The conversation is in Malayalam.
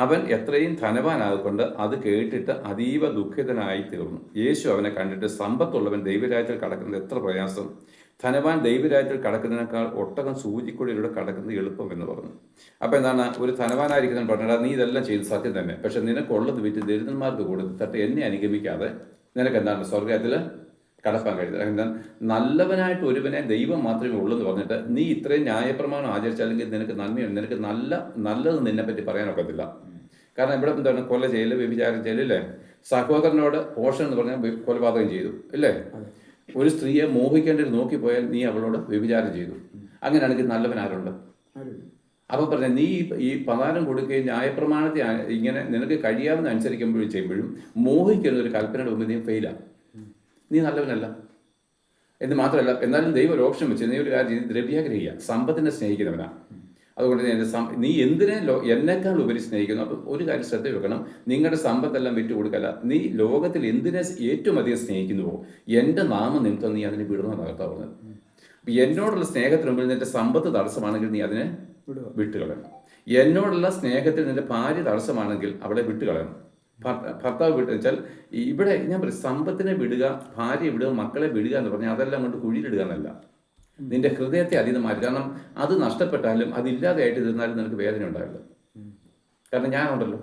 അവൻ എത്രയും ധനവാനാകൊണ്ട് അത് കേട്ടിട്ട് അതീവ ദുഃഖിതനായി തീർന്നു. യേശു അവനെ കണ്ടിട്ട്, സമ്പത്തുള്ളവൻ ദൈവരാജ്യത്തിൽ കടക്കുന്നത് എത്ര പ്രയാസം! ധനവാൻ ദൈവരാജ്യത്തിൽ കടക്കുന്നതിനേക്കാൾ ഒട്ടകം സൂചിക്കുഴയിലൂടെ കടക്കുന്നത് എളുപ്പം എന്ന് പറഞ്ഞു. അപ്പോൾ എന്താണ്, ഒരു ധനവാനായിരിക്കുന്നവൻ പറഞ്ഞാൽ, നീ ഇതെല്ലാം ചെയ്ത് സത്യം തന്നെ, പക്ഷെ നിനക്കുള്ളത് വിറ്റ് ദരിദ്രന്മാർക്ക് കൊടുത്തിട്ട് എന്നെ അനുഗമിക്കാതെ നിനക്ക് എന്താണ് സ്വർഗത്തിൽ കടപ്പാൻ കഴിയുന്നത്? എന്താ, നല്ലവനായിട്ട് ഒരുവനെ ദൈവം മാത്രമേ ഉള്ളൂ എന്ന് പറഞ്ഞിട്ട് നീ ഇത്രയും ന്യായപ്രമാണം ആചരിച്ചാലെങ്കിൽ നിനക്ക് നന്മയുണ്ട്, നിനക്ക് നല്ലത് നിന്നെപ്പറ്റി പറയാനൊക്കത്തില്ല. കാരണം ഇവിടെ എന്താണ്, കൊല ചെയ്യല്, വ്യഭിചാരം ചെയ്യല്, ഇല്ലേ? സഹോദരനോട് പോഷൻ എന്ന് പറഞ്ഞാൽ കൊലപാതകം ചെയ്തു, ഇല്ലേ? ഒരു സ്ത്രീയെ മോഹിക്കേണ്ടത് നോക്കിപ്പോയാൽ നീ അവളോട് വ്യഭിചാരം ചെയ്തു. അങ്ങനെയാണെങ്കിൽ നല്ലവൻ ആരുണ്ട്? അപ്പോൾ പറഞ്ഞ നീ ഈ പതാരം കൊടുക്കുകയും ന്യായപ്രമാണത്തെ ഇങ്ങനെ നിനക്ക് കഴിയാവുന്ന അനുസരിക്കുമ്പോഴും ചെയ്യുമ്പോഴും മോഹിക്കുന്ന ഒരു കൽപ്പനയുടെ മുമ്പ് നീ ഫെയിലാണ്, നീ നല്ലവനല്ല. എന്ന് മാത്രമല്ല, എന്നാലും ദൈവം ഒരു ഓപ്ഷൻ വെച്ച് നീ ഒരു കാര്യം ചെയ്ത് ദ്രവ്യാഗ്രഹിക്കുക, സമ്പത്തിനെ സ്നേഹിക്കുന്നവനാ. അതുകൊണ്ട് നീ എന്തിനെ എന്നെക്കാൾ ഉപരി സ്നേഹിക്കുന്നു. അപ്പം ഒരു കാര്യം ശ്രദ്ധ വെക്കണം, നിങ്ങളുടെ സമ്പത്തെല്ലാം വിട്ടു കൊടുക്കല്ല. നീ ലോകത്തിൽ എന്തിനെ ഏറ്റവും അധികം സ്നേഹിക്കുന്നുവോ എൻ്റെ നാമം നിമിത്തം നീ അതിനെ വിടണമെന്ന് കർത്താവ് പറഞ്ഞത്. എന്നോടുള്ള സ്നേഹത്തിന് മുമ്പിൽ നിന്റെ സമ്പത്ത് തടസ്സമാണെങ്കിൽ നീ അതിനെ വിട്ടുകളയണം. എന്നോടുള്ള സ്നേഹത്തിൽ നിന്റെ ഭാര്യ തടസ്സമാണെങ്കിൽ അവളെ വിട്ടുകളയണം. ഭർത്താവ് വിട്ടു വെച്ചാൽ ഇവിടെ ഞാൻ പറയും, സമ്പത്തിനെ വിടുക, ഭാര്യ വിടുക, മക്കളെ വിടുക എന്ന് പറഞ്ഞാൽ അതെല്ലാം കൊണ്ട് കുഴിയിലിടുക എന്നല്ല. നിന്റെ ഹൃദയത്തെ അതീതം മാറ്റി. കാരണം അത് നഷ്ടപ്പെട്ടാലും അതില്ലാതെയായിട്ട് ഇരുന്നാലും നിനക്ക് വേദന ഉണ്ടാവില്ല. കാരണം ഞാനുണ്ടല്ലോ.